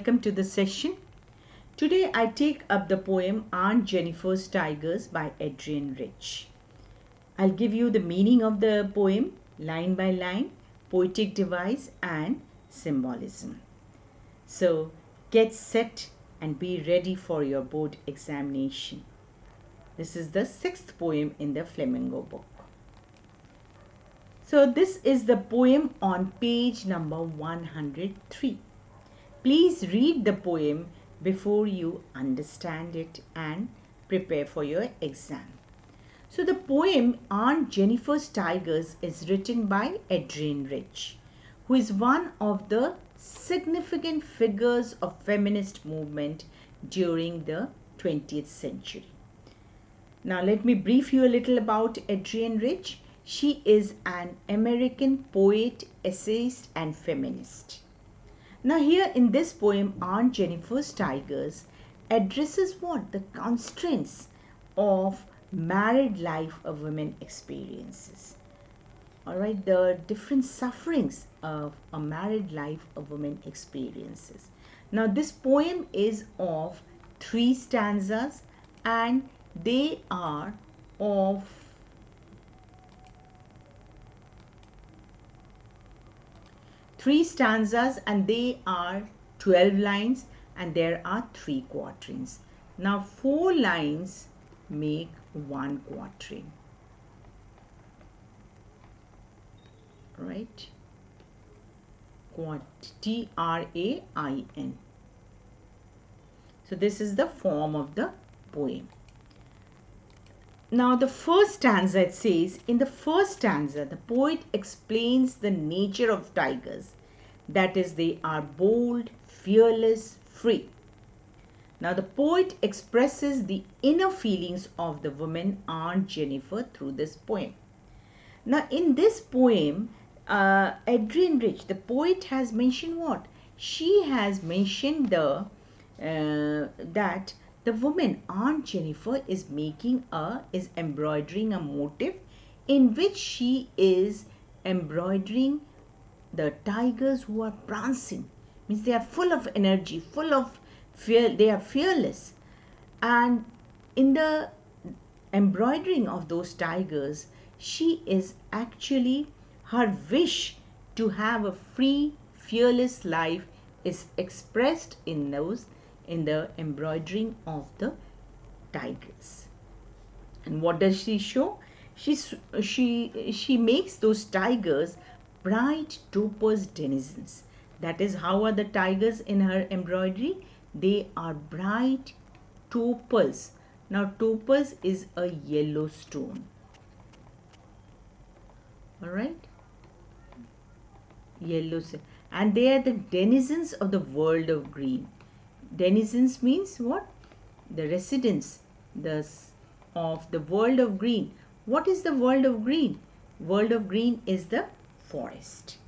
welcome to the session. Today I take up the poem Aunt Jennifer's Tigers by Adrienne Rich. I'll give you the meaning of the poem line by line, poetic device and symbolism. So get set and be ready for your board examination. This is the 6th poem in the Flamingo book. So this is the poem on page number 103. Please read the poem before you understand it and prepare for your exam. So the poem Aunt Jennifer's Tigers is written by Adrienne Rich, who is one of the significant figures of feminist movement during the 20th century. Now let me brief you a little about Adrienne Rich. She is an American poet, essayist and feminist. Now here in this poem, Aunt Jennifer's Tigers addresses what? The constraints of married life a woman experiences. Alright, the different sufferings of a married life a woman experiences. Now this poem is of 3 stanzas and they are of 3 stanzas and they are 12 lines and there are 3 quatrains. Now 4 lines make 1 quatrain. Right? T-R-A-I-N. So this is the form of the poem. Now the first stanza, it says, in the first stanza, the poet explains the nature of tigers. That is, they are bold, fearless, free. Now the poet expresses the inner feelings of the woman Aunt Jennifer through this poem. Now in this poem, Adrienne Rich, the poet, has mentioned what? She has mentioned that the woman Aunt Jennifer is embroidering a motif in which she is embroidering the tigers who are prancing. Means they are full of energy, full of fear, they are fearless. And in the embroidering of those tigers, she is actually, her wish to have a free, fearless life is expressed in the embroidering of the tigers. And what does she show? She makes those tigers bright topaz denizens. That is, how are the tigers in her embroidery? They are bright topaz. Now topaz is a yellow stone. Alright? Yellow. And they are the denizens of the world of green. Denizens means what? The residents of the world of green. What is the world of green? World of green is the forest.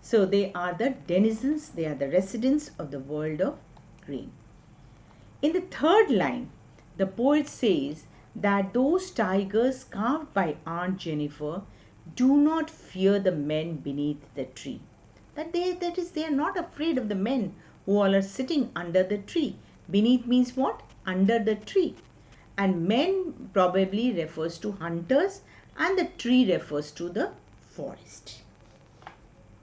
So they are the denizens, they are the residents of the world of green. In the 3rd line, the poet says that those tigers carved by Aunt Jennifer do not fear the men beneath the tree. That is, they are not afraid of the men who all are sitting under the tree. Beneath means what? Under the tree. And men probably refers to hunters and the tree refers to the forest.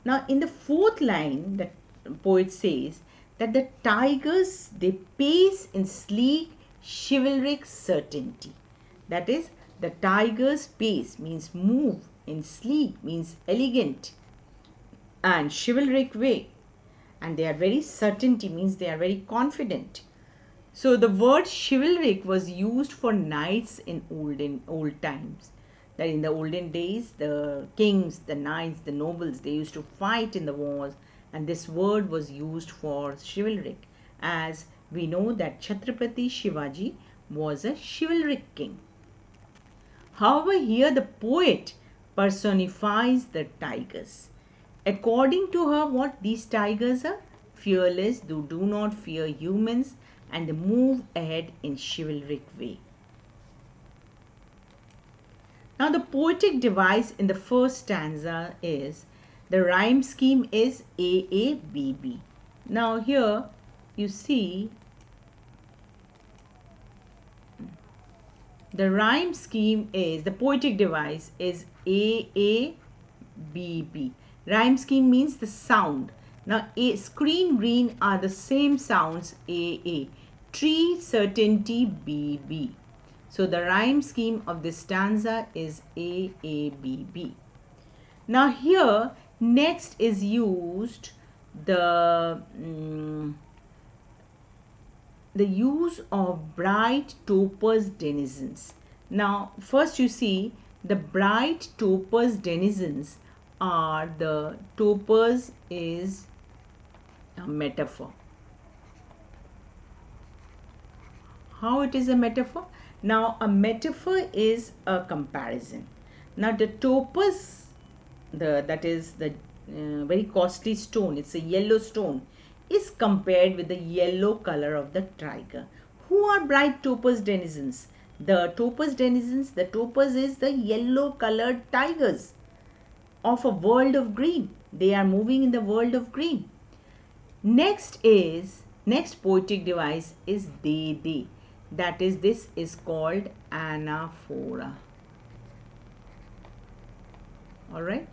Now in the 4th line, the poet says that the tigers, they pace in sleek, chivalric certainty. That is, the tigers pace means move, in sleek means elegant and chivalric way. And they are very certainty means they are very confident. So the word chivalric was used for knights in old times. That in the olden days, the kings, the knights, the nobles, they used to fight in the wars, and this word was used for chivalric, as we know that Chhatrapati Shivaji was a chivalric king. However, here the poet personifies the tigers. According to her, what these tigers are? Fearless, they do not fear humans, and they move ahead in chivalric way. Now the poetic device in the first stanza is, the rhyme scheme is AABB. Now here you see, the rhyme scheme is, the poetic device is AABB. Rhyme scheme means the sound. Now, screen green are the same sounds AA. Tree certainty BB. So, the rhyme scheme of this stanza is AABB. Now, here next is used the use of bright topaz denizens. Now, first you see the bright topaz denizens are, the topaz is a metaphor. How it is a metaphor? Now, a metaphor is a comparison. Now, the topaz, that is the very costly stone, it's a yellow stone, is compared with the yellow color of the tiger. Who are bright topaz denizens? The topaz denizens, the topaz is the yellow colored tigers of a world of green. They are moving in the world of green. Next poetic device is they. That is, this is called anaphora. Alright.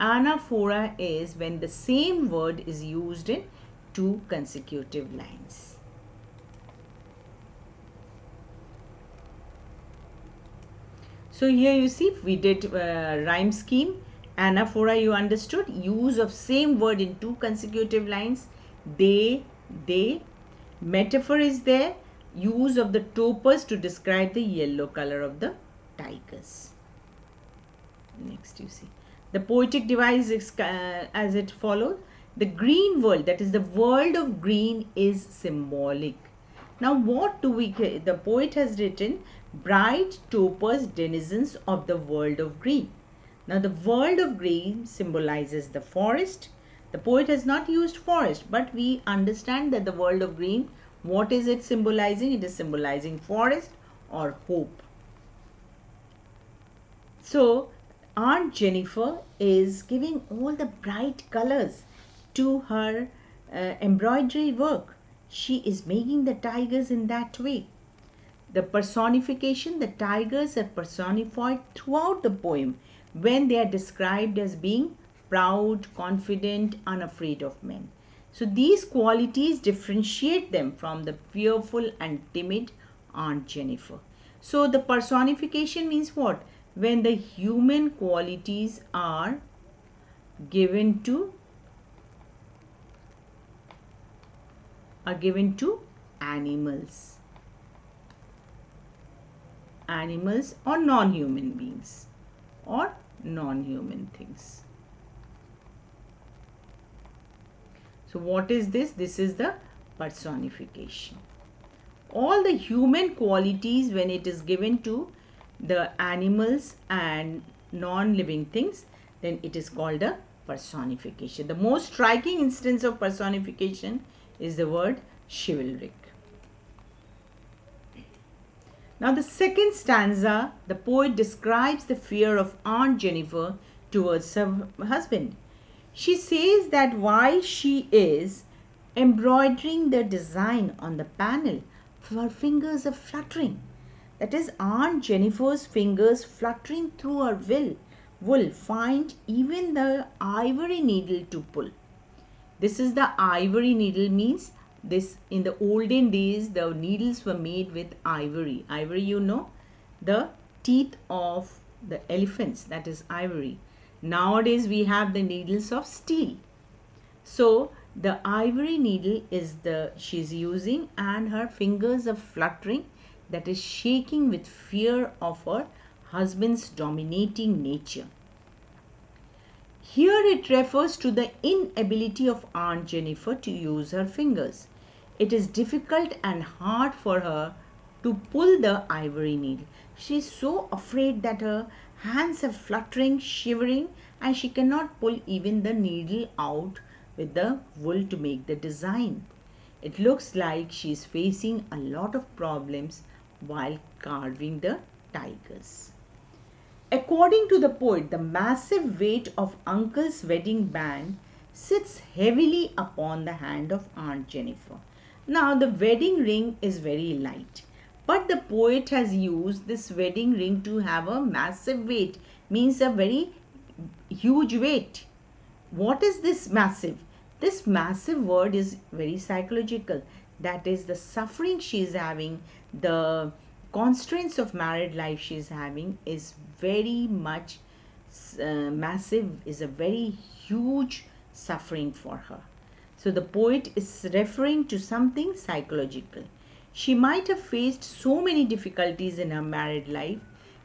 Anaphora is when the same word is used in 2 consecutive lines. So here you see, we did rhyme scheme. Anaphora you understood, use of same word in 2 consecutive lines. They. Metaphor is there, use of the topaz to describe the yellow color of the tigers. Next you see, the poetic device is as it follows. The green world, that is the world of green, is symbolic. Now what do we, the poet has written bright topaz denizens of the world of green. Now the world of green symbolizes the forest. The poet has not used forest, but we understand that the world of green, what is it symbolizing? It is symbolizing forest or hope. So Aunt Jennifer is giving all the bright colors to her embroidery work. She is making the tigers in that way. The personification, the tigers are personified throughout the poem when they are described as being proud, confident, unafraid of men. So these qualities differentiate them from the fearful and timid Aunt Jennifer. So the personification means what? When the human qualities are given to animals or non-human beings or non-human things. So what is this? This is the personification. All the human qualities, when it is given to the animals and non-living things, then it is called a personification. The most striking instance of personification is the word chivalric. Now the second stanza, the poet describes the fear of Aunt Jennifer towards her husband. She says that while she is embroidering the design on the panel, her fingers are fluttering. That is, Aunt Jennifer's fingers fluttering through her wool find even the ivory needle to pull. This is the ivory needle, means this, in the olden days the needles were made with ivory. Ivory, you know, the teeth of the elephants, that is ivory. Nowadays we have the needles of steel. So the ivory needle is she's using, and her fingers are fluttering, that is shaking with fear of her husband's dominating nature. Here it refers to the inability of Aunt Jennifer to use her fingers. It is difficult and hard for her to pull the ivory needle. She is so afraid that her hands are fluttering, shivering, and she cannot pull even the needle out with the wool to make the design. It looks like she is facing a lot of problems while carving the tigers. According to the poet, the massive weight of Uncle's wedding band sits heavily upon the hand of Aunt Jennifer. Now the wedding ring is very light, but the poet has used this wedding ring to have a massive weight, means a very huge weight. What is this massive? This massive word is very psychological. That is the suffering she is having, the constraints of married life she is having is very much massive, is a very huge suffering for her. So the poet is referring to something psychological. She might have faced so many difficulties in her married life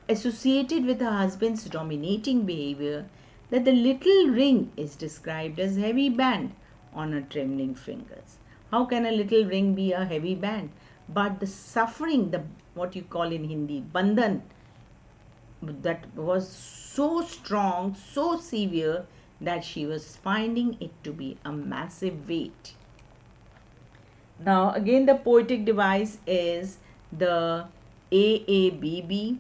associated with her husband's dominating behavior that the little ring is described as heavy band on her trembling fingers. How can a little ring be a heavy band? But the suffering, the what you call in Hindi, bandhan, that was so strong, so severe that she was finding it to be a massive weight. Now again the poetic device is the AABB,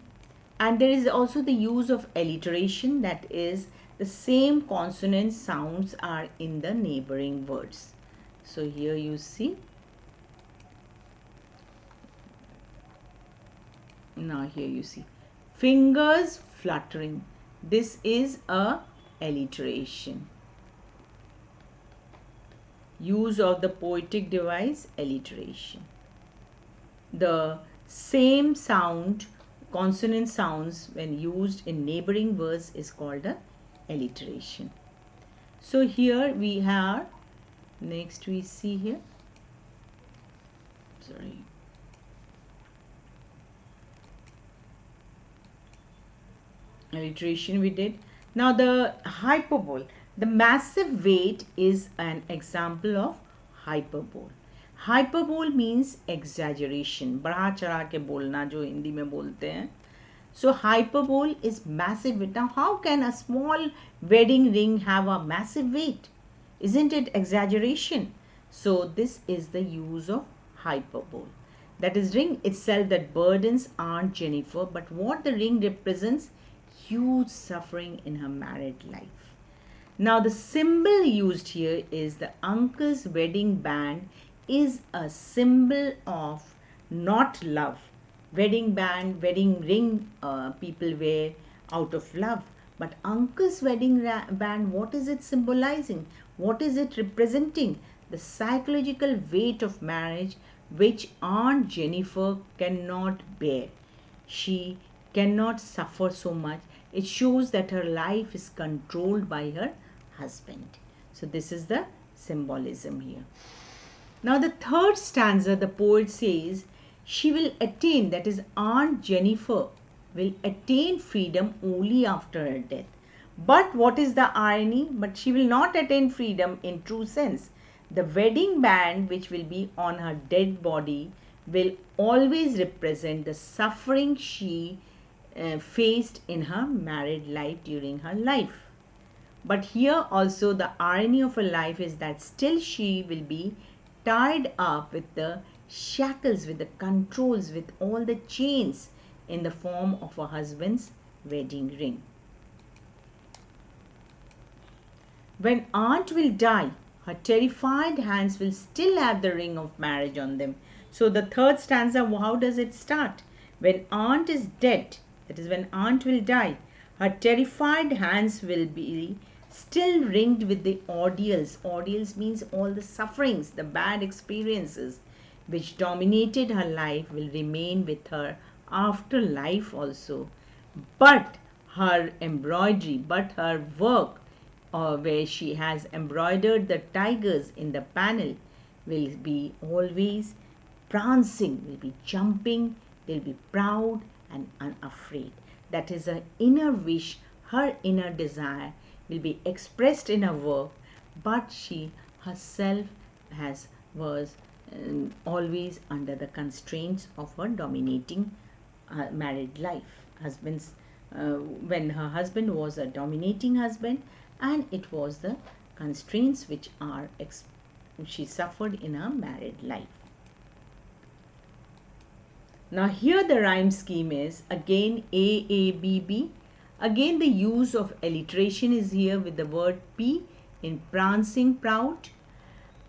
and there is also the use of alliteration, that is the same consonant sounds are in the neighboring words. So here you see, now here you see fingers fluttering. This is a alliteration. Use of the poetic device, alliteration. The same sound, consonant sounds when used in neighboring words is called a alliteration. So here we have, next we see here, sorry, alliteration we did. Now the hyperbole, the massive weight is an example of hyperbole. Hyperbole means exaggeration, बढ़ा चढ़ा के बोलना, जो हिंदी में बोलते हैं. So hyperbole is massive weight. Now how can a small wedding ring have a massive weight? Isn't it exaggeration? So this is the use of hyperbole. That is ring itself that burdens Aunt Jennifer, but what the ring represents, huge suffering in her married life. Now the symbol used here is the uncle's wedding band is a symbol of not love. Wedding band, wedding ring people wear out of love. But uncle's wedding band, what is it symbolizing? What is it representing? The psychological weight of marriage which Aunt Jennifer cannot bear. She cannot suffer so much. It shows that her life is controlled by her husband. So this is the symbolism here. Now the third stanza, the poet says, she will attain, that is Aunt Jennifer will attain freedom only after her death. But what is the irony? But she will not attain freedom in true sense. The wedding band which will be on her dead body will always represent the suffering she faced in her married life during her life. But here also the irony of her life is that still she will be tied up with the shackles, with the controls, with all the chains in the form of her husband's wedding ring. When Aunt will die, her terrified hands will still have the ring of marriage on them. So the third stanza, how does it start? When Aunt is dead, that is when Aunt will die, her terrified hands will be still ringed with the ordeals. Ordeals means all the sufferings, the bad experiences which dominated her life will remain with her after life also. But her embroidery, but her work where she has embroidered the tigers in the panel will be always prancing, will be jumping, will be proud and unafraid. That is her inner wish, her inner desire will be expressed in her work, but she herself was always under the constraints of her dominating married life. When her husband was a dominating husband, and it was the constraints which she suffered in her married life. Now here the rhyme scheme is again AABB. Again the use of alliteration is here with the word P in prancing proud,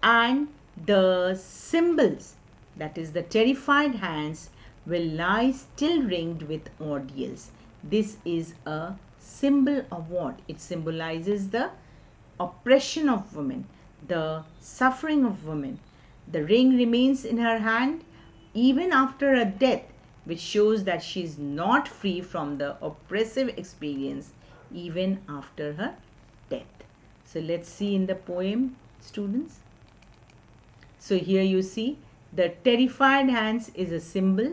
and The symbols, that is the terrified hands, will lie still ringed with ordeals. This is a symbol of what? It symbolizes the oppression of women, the suffering of women. The ring remains in her hand even after her death, which shows that she is not free from the oppressive experience even after her death. So let's see in the poem, students. So here you see the terrified hands is a symbol.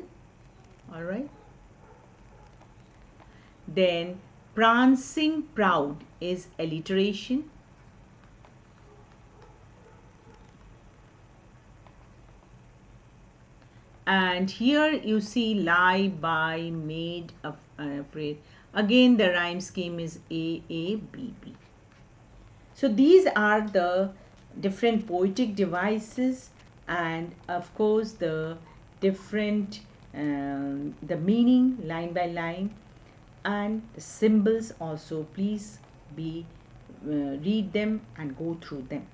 All right. Then prancing proud is alliteration. And here you see lie, by, made, afraid. Again the rhyme scheme is A, B, B. So these are the different poetic devices, and of course the different the meaning line by line, and the symbols also. Please read them and go through them.